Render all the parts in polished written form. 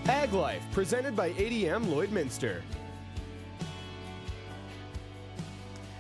Ag Life, presented by ADM Lloydminster.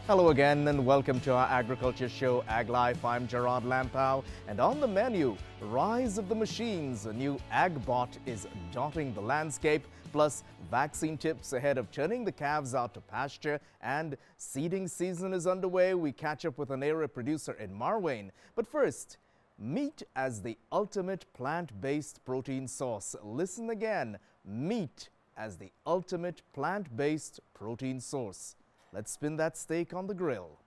Hello again and welcome to our agriculture show, Ag Life. I'm Gerard Lampow, and on the menu, Rise of the Machines. A new ag bot is dotting the landscape, plus vaccine tips ahead of turning the calves out to pasture, and seeding season is underway. We catch up with an area producer in Marwayne. But first, meat as the ultimate plant-based protein source. Listen again, meat as the ultimate plant-based protein source. Let's spin that steak on the grill.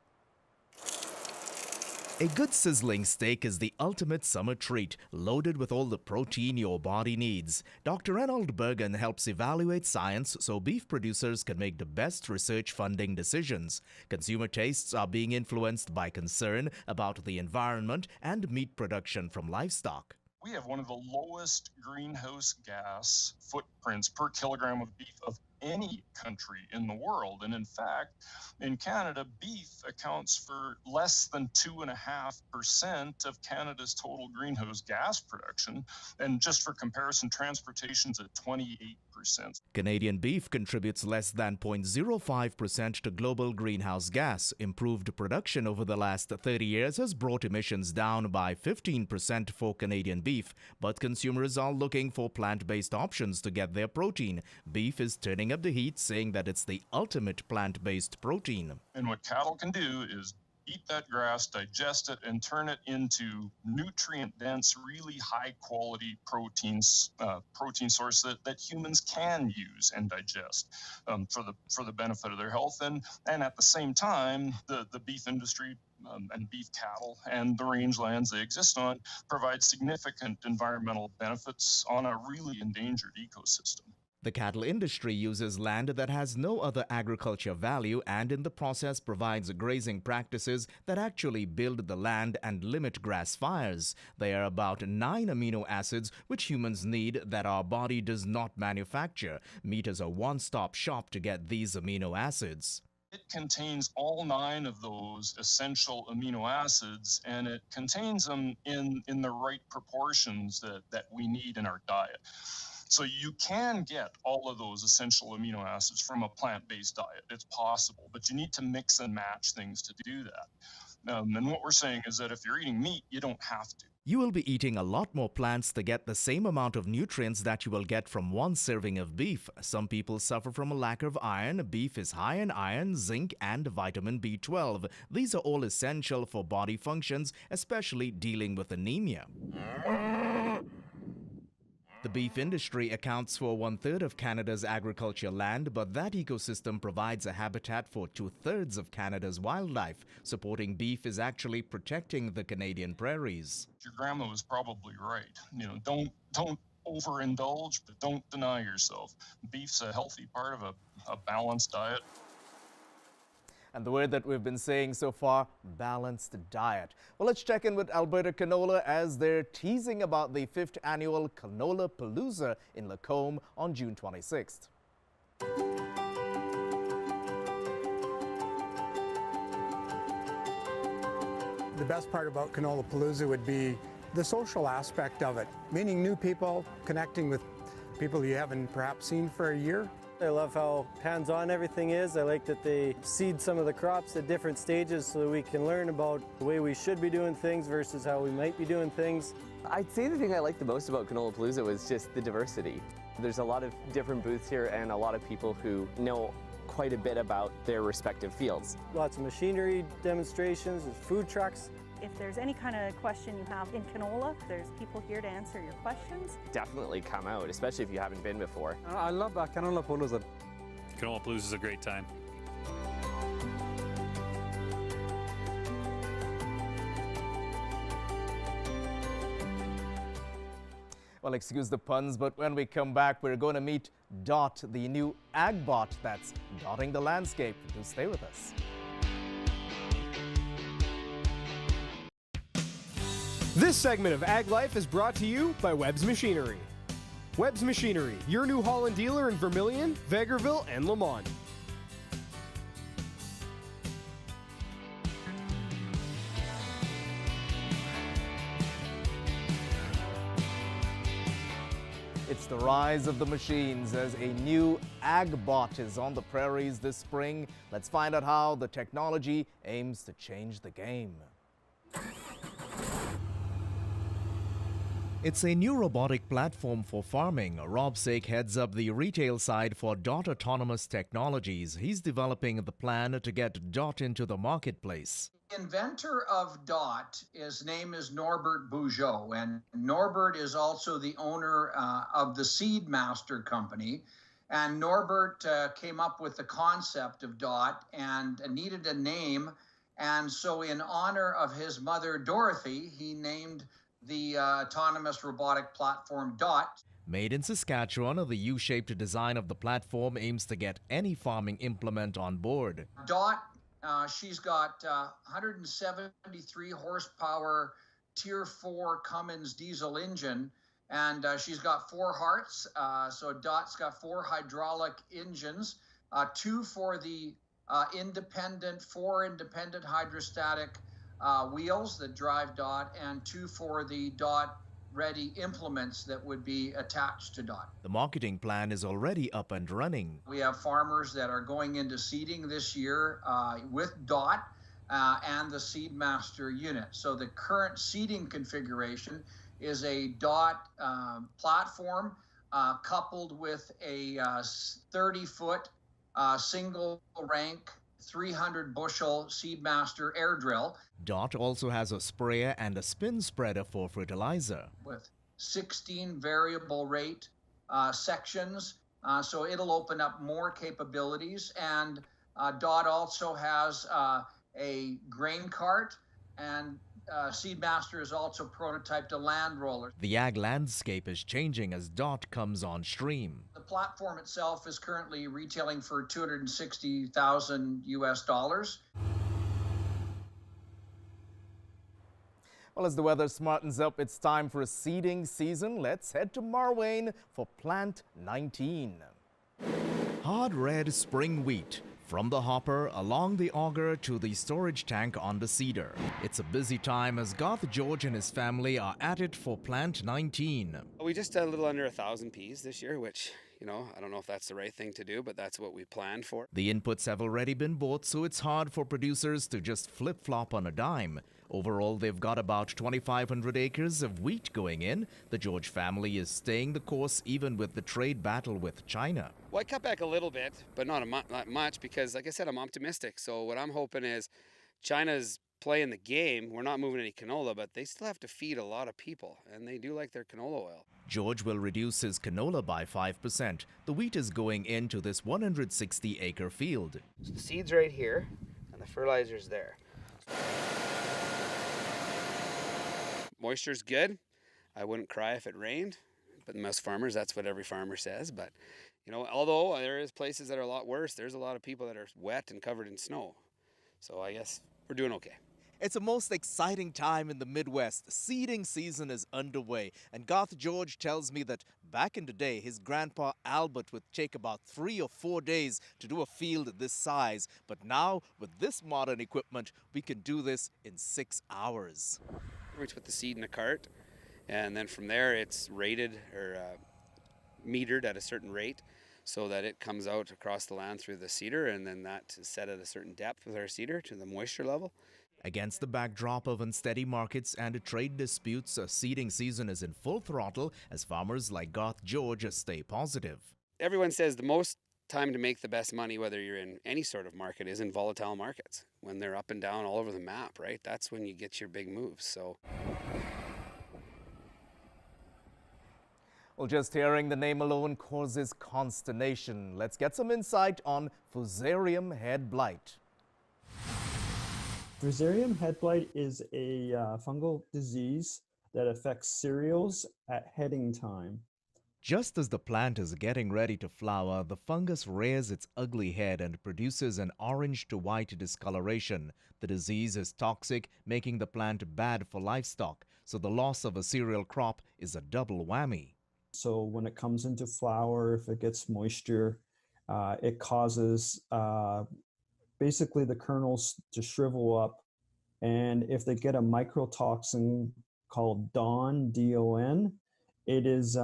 A good sizzling steak is the ultimate summer treat, loaded with all the protein your body needs. Dr. Bergen helps evaluate science so beef producers can make the best research funding decisions. Consumer tastes are being influenced by concern about the environment and meat production from livestock. We have one of the lowest greenhouse gas footprints per kilogram of beef of any country in the world. And in fact, in Canada, beef accounts for less than 2.5% of Canada's total greenhouse gas production. And just for comparison, transportation's at 28%. Canadian beef contributes less than 0.05% to global greenhouse gas. Improved production over the last 30 years has brought emissions down by 15% for Canadian beef, but consumers are looking for plant-based options to get their protein. Beef is turning up the heat, saying that it's the ultimate plant-based protein. And what cattle can do is eat that grass, digest it, and turn it into nutrient-dense, really high-quality protein source that humans can use and digest for the benefit of their health. And at the same time, the beef industry and beef cattle and the rangelands they exist on provide significant environmental benefits on a really endangered ecosystem. The cattle industry uses land that has no other agriculture value and in the process provides grazing practices that actually build the land and limit grass fires. There are about 9 amino acids which humans need that our body does not manufacture. Meat is a one-stop shop to get these amino acids. It contains all 9 of those essential amino acids, and it contains them in the right proportions that we need in our diet. So you can get all of those essential amino acids from a plant-based diet. It's possible, but you need to mix and match things to do that. And what we're saying is that if you're eating meat, you don't have to. You will be eating a lot more plants to get the same amount of nutrients that you will get from one serving of beef. Some people suffer from a lack of iron. Beef is high in iron, zinc, and vitamin B12. These are all essential for body functions, especially dealing with anemia. The beef industry accounts for 1/3 of Canada's agriculture land, but that ecosystem provides a habitat for 2/3 of Canada's wildlife. Supporting beef is actually protecting the Canadian prairies. Your grandma was probably right. Don't overindulge, but don't deny yourself. Beef's a healthy part of a balanced diet. And the word that we've been saying so far, balanced diet. Well, let's check in with Alberta Canola as they're teasing about the 5th annual Canola Palooza in Lakeland on June 26th. The best part about Canola Palooza would be the social aspect of it, meeting new people, connecting with people you haven't perhaps seen for a year. I love how hands-on everything is. I like that they seed some of the crops at different stages so that we can learn about the way we should be doing things versus how we might be doing things. I'd say the thing I liked the most about Canola Palooza was just the diversity. There's a lot of different booths here and a lot of people who know quite a bit about their respective fields. Lots of machinery demonstrations, there's food trucks. If there's any kind of question you have in canola, there's people here to answer your questions. Definitely come out, especially if you haven't been before. I love Canola Palooza. Canola Palooza is a great time. Well, excuse the puns, but when we come back, we're going to meet Dot, the new ag bot that's dotting the landscape. Do stay with us. This segment of Ag Life is brought to you by Webb's Machinery. Webb's Machinery, your New Holland dealer in Vermilion, Vegreville, and Lamont. It's the rise of the machines as a new ag bot is on the prairies this spring. Let's find out how the technology aims to change the game. It's a new robotic platform for farming. Rob Saik heads up the retail side for Dot Autonomous Technologies. He's developing the plan to get Dot into the marketplace. The inventor of Dot, his name is Norbert Bugeaud, and Norbert is also the owner of the Seedmaster company. And Norbert came up with the concept of Dot and needed a name. And so in honor of his mother, Dorothy, he named the autonomous robotic platform Dot. Made in Saskatchewan, the U-shaped design of the platform aims to get any farming implement on board. Dot, she's got 173 horsepower Tier 4 Cummins diesel engine, and she's got 4 hearts. So Dot's got 4 hydraulic engines, 2 for the 4 independent hydrostatic wheels that drive Dot, and 2 for the Dot-ready implements that would be attached to Dot. The marketing plan is already up and running. We have farmers that are going into seeding this year with Dot and the Seedmaster unit. So the current seeding configuration is a Dot platform coupled with a 30-foot single rank 300 bushel Seedmaster air drill. Dot also has a sprayer and a spin spreader for fertilizer. With 16 variable rate sections, so it'll open up more capabilities. And Dot also has a grain cart, and Seedmaster is also prototyped a land roller. The ag landscape is changing as Dot comes on stream. The platform itself is currently retailing for $260,000 US. Well, as the weather smartens up, it's time for a seeding season. Let's head to Marwayne for Plant 19. Hard red spring wheat. From the hopper, along the auger to the storage tank on the seeder. It's a busy time as Garth George and his family are at it for Plant 19. We just had a little under 1,000 peas this year, which, you know, I don't know if that's the right thing to do, but that's what we planned for. The inputs have already been bought, so it's hard for producers to just flip-flop on a dime. Overall, they've got about 2,500 acres of wheat going in. The George family is staying the course even with the trade battle with China. Well, I cut back a little bit, but not much because, like I said, I'm optimistic. So what I'm hoping is China's playing the game. We're not moving any canola, but they still have to feed a lot of people, and they do like their canola oil. George will reduce his canola by 5%. The wheat is going into this 160-acre field. So the seed's right here, and the fertilizer's there. Moisture's good. I wouldn't cry if it rained, but most farmers, that's what every farmer says. But, you know, although there is places that are a lot worse, there's a lot of people that are wet and covered in snow. So I guess we're doing okay. It's a most exciting time in the Midwest. Seeding season is underway, and Garth George tells me that back in the day, his grandpa Albert would take about 3 or 4 days to do a field this size. But now, with this modern equipment, we can do this in 6 hours. We put the seed in a cart, and then from there it's rated or metered at a certain rate so that it comes out across the land through the seeder, and then that is set at a certain depth with our seeder to the moisture level. Against the backdrop of unsteady markets and trade disputes, a seeding season is in full throttle as farmers like Garth George stay positive. Everyone says the most time to make the best money, whether you're in any sort of market, is in volatile markets. When they're up and down all over the map, right? That's when you get your big moves. So. Well, just hearing the name alone causes consternation. Let's get some insight on Fusarium head blight. Fusarium head blight is a fungal disease that affects cereals at heading time. Just as the plant is getting ready to flower, the fungus rears its ugly head and produces an orange to white discoloration. The disease is toxic, making the plant bad for livestock, so the loss of a cereal crop is a double whammy. So when it comes into flower, if it gets moisture, it causes basically the kernels to shrivel up. And if they get a microtoxin called DON, D-O-N, it is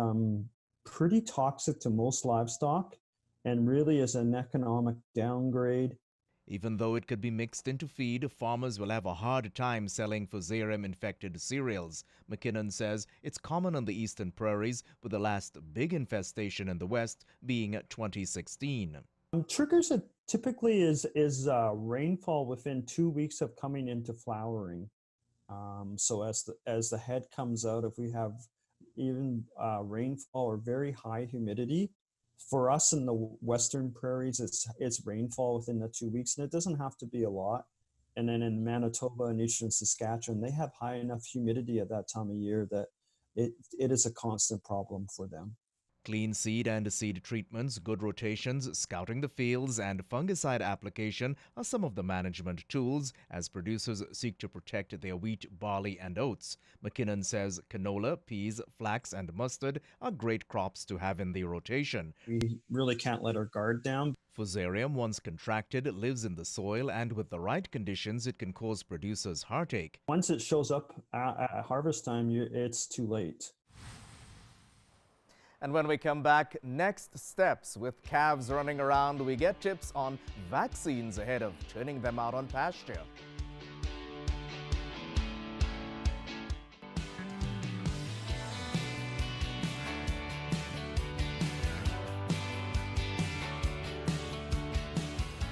pretty toxic to most livestock and really is an economic downgrade. Even though it could be mixed into feed, farmers will have a hard time selling Fusarium-infected cereals. McKinnon says it's common on the eastern prairies, with the last big infestation in the west being 2016. Triggers it typically is rainfall within 2 weeks of coming into flowering. So as the head comes out, if we have even rainfall or very high humidity, for us in the western prairies, it's rainfall within the 2 weeks, and it doesn't have to be a lot. And then in Manitoba and eastern Saskatchewan, they have high enough humidity at that time of year that it is a constant problem for them. Clean seed and seed treatments, good rotations, scouting the fields, and fungicide application are some of the management tools as producers seek to protect their wheat, barley, and oats. McKinnon says canola, peas, flax, and mustard are great crops to have in the rotation. We really can't let our guard down. Fusarium, once contracted, lives in the soil, and with the right conditions, it can cause producers heartache. Once it shows up at harvest time, it's too late. And when we come back, next steps. With calves running around, we get tips on vaccines ahead of turning them out on pasture.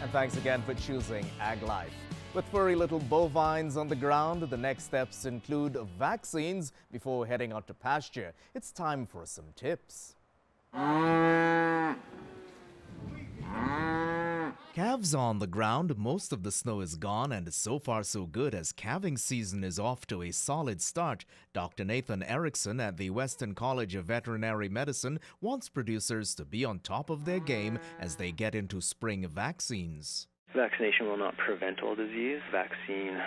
And thanks again for choosing Ag Life. With furry little bovines on the ground, the next steps include vaccines before heading out to pasture. It's time for some tips. Calves are on the ground, most of the snow is gone, and so far so good as calving season is off to a solid start. Dr. Nathan Erickson at the Western College of Veterinary Medicine wants producers to be on top of their game as they get into spring vaccines. Vaccination will not prevent all disease. Vaccine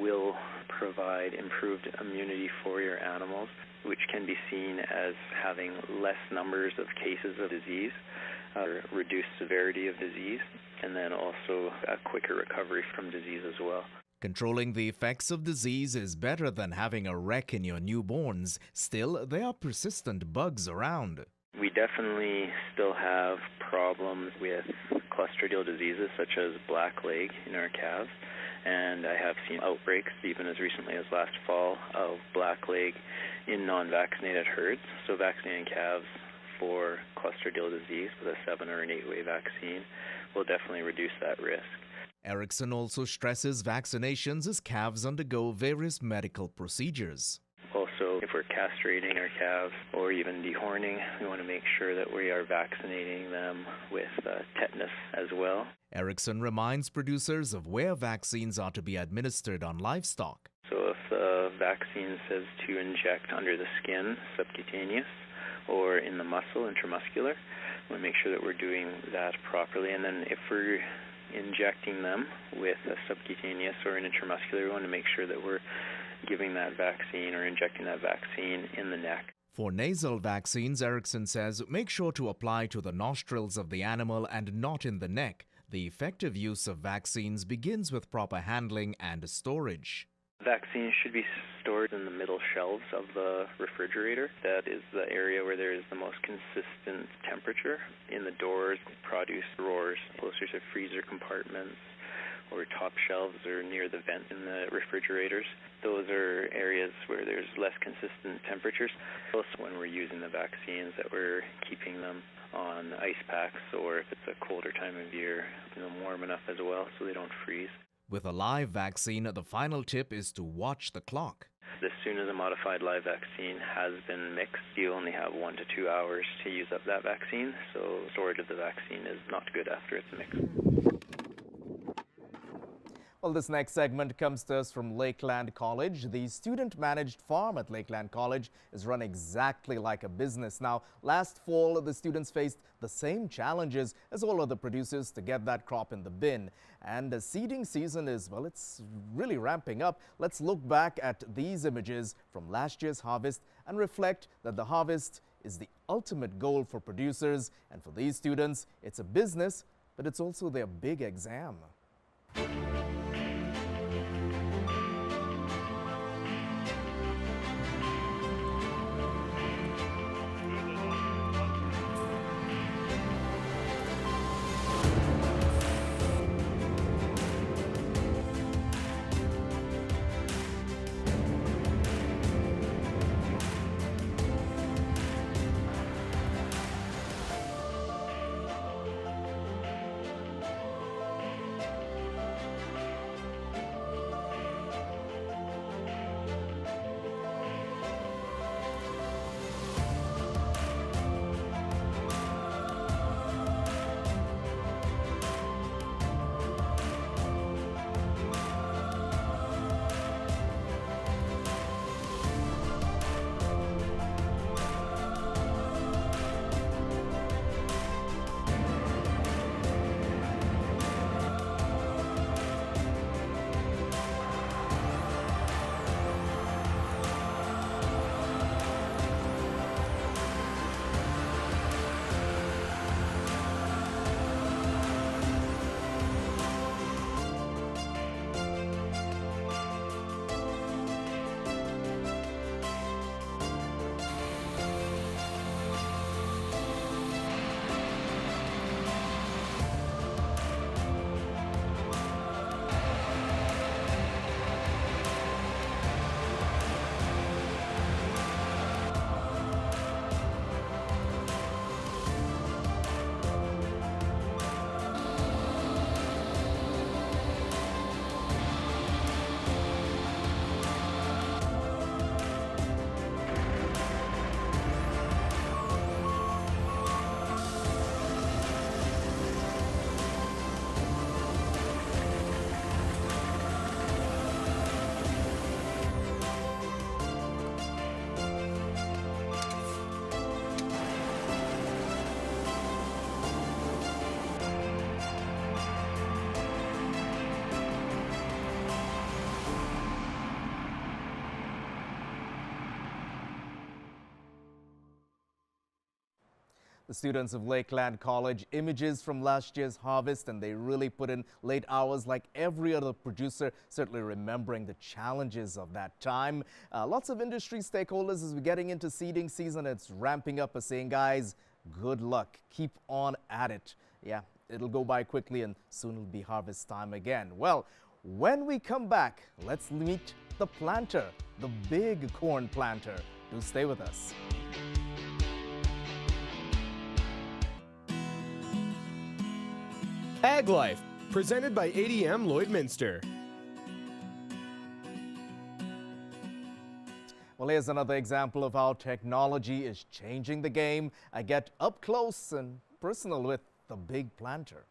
will provide improved immunity for your animals, which can be seen as having less numbers of cases of disease, reduced severity of disease, and then also a quicker recovery from disease as well. Controlling the effects of disease is better than having a wreck in your newborns. Still, there are persistent bugs around. We definitely still have problems with clostridial diseases such as black leg in our calves, and I have seen outbreaks even as recently as last fall of black leg in non-vaccinated herds. So vaccinating calves for clostridial disease with a 7 or an 8-way vaccine will definitely reduce that risk. Erickson also stresses vaccinations as calves undergo various medical procedures. Also, if we're castrating our calves or even dehorning, we want to make sure that we are vaccinating them with tetanus as well. Erickson reminds producers of where vaccines are to be administered on livestock. So if the vaccine says to inject under the skin, subcutaneous, or in the muscle, intramuscular, we want to make sure that we're doing that properly. And then if we're injecting them with a subcutaneous or an intramuscular, we want to make sure that we're giving that vaccine or injecting that vaccine in the neck. For nasal vaccines, Erickson says, make sure to apply to the nostrils of the animal and not in the neck. The effective use of vaccines begins with proper handling and storage. Vaccines should be stored in the middle shelves of the refrigerator. That is the area where there is the most consistent temperature. In the doors, produce drawers, closer to freezer compartments, or top shelves or near the vent in the refrigerators. Those are areas where there's less consistent temperatures. Also, when we're using the vaccines, that we're keeping them on ice packs, or if it's a colder time of year, warm enough as well so they don't freeze. With a live vaccine, the final tip is to watch the clock. As soon as a modified live vaccine has been mixed, you only have 1 to 2 hours to use up that vaccine, so storage of the vaccine is not good after it's mixed. Well, this next segment comes to us from Lakeland College. The student-managed farm at Lakeland College is run exactly like a business. Now, last fall, the students faced the same challenges as all other producers to get that crop in the bin. And the seeding season is, well, it's really ramping up. Let's look back at these images from last year's harvest and reflect that the harvest is the ultimate goal for producers. And for these students, it's a business, but it's also their big exam. The students of Lakeland College, images from last year's harvest, and they really put in late hours like every other producer, certainly remembering the challenges of that time. Lots of industry stakeholders as we're getting into seeding season. It's ramping up, are saying, guys, good luck. Keep on at it. Yeah, it'll go by quickly and soon it'll be harvest time again. Well, when we come back, let's meet the planter, the big corn planter. Do stay with us. Ag Life, presented by ADM Lloydminster. Well, here's another example of how technology is changing the game. I get up close and personal with the big planter.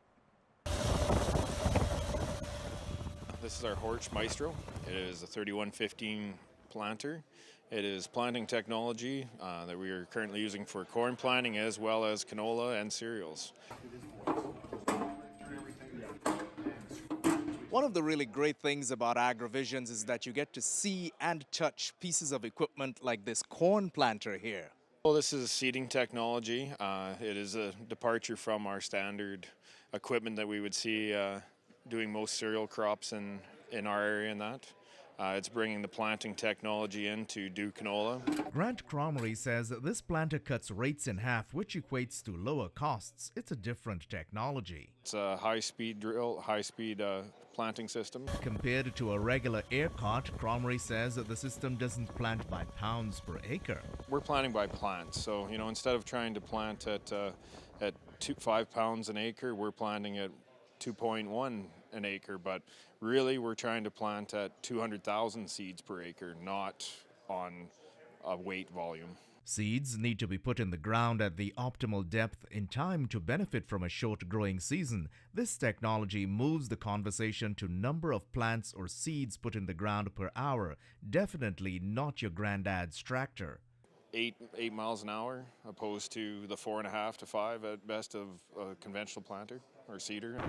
This is our Horch Maestro. It is a 3115 planter. It is planting technology that we are currently using for corn planting as well as canola and cereals. One of the really great things about AgriVisions is that you get to see and touch pieces of equipment like this corn planter here. Well, this is seeding technology. It is a departure from our standard equipment that we would see doing most cereal crops in our area and that. It's bringing the planting technology in to do canola. Grant Cromery says that this planter cuts rates in half, which equates to lower costs. It's a different technology. It's a high-speed drill, high-speed planting system. Compared to a regular air cart, Cromery says that the system doesn't plant by pounds per acre. We're planting by plants, so instead of trying to plant at 5 pounds an acre, we're planting at 2.1 an acre, but really we're trying to plant at 200,000 seeds per acre, not on a weight volume. Seeds need to be put in the ground at the optimal depth in time to benefit from a short growing season. This technology moves the conversation to number of plants or seeds put in the ground per hour. Definitely not your granddad's tractor. 8 miles an hour opposed to the 4.5 to 5 at best of a conventional planter or seeder.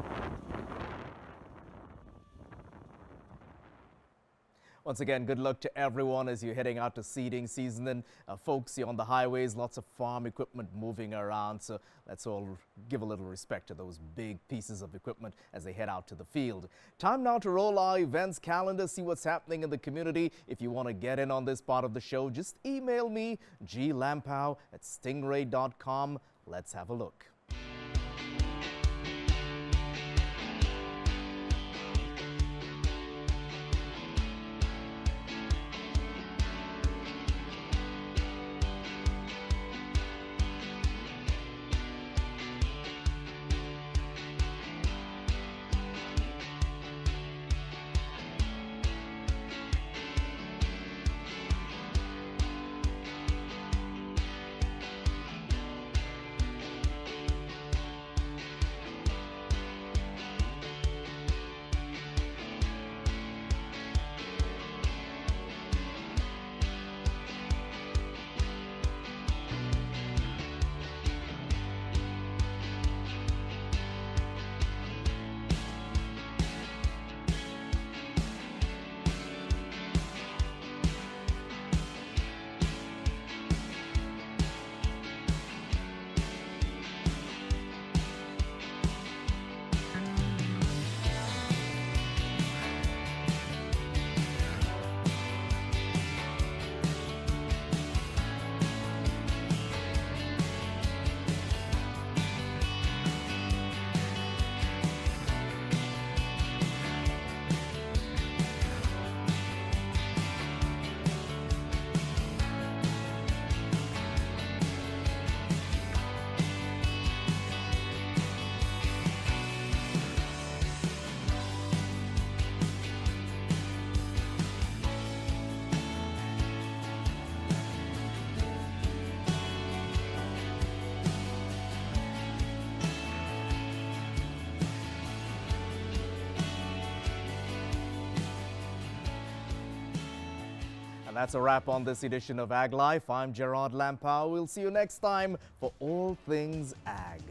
Once again, good luck to everyone as you're heading out to seeding season. And folks, you're on the highways, lots of farm equipment moving around. So let's all give a little respect to those big pieces of equipment as they head out to the field. Time now to roll our events calendar, see what's happening in the community. If you want to get in on this part of the show, just email me, glampow@stingray.com. Let's have a look. And that's a wrap on this edition of Ag Life. I'm Gerard Lampow. We'll see you next time for all things ag.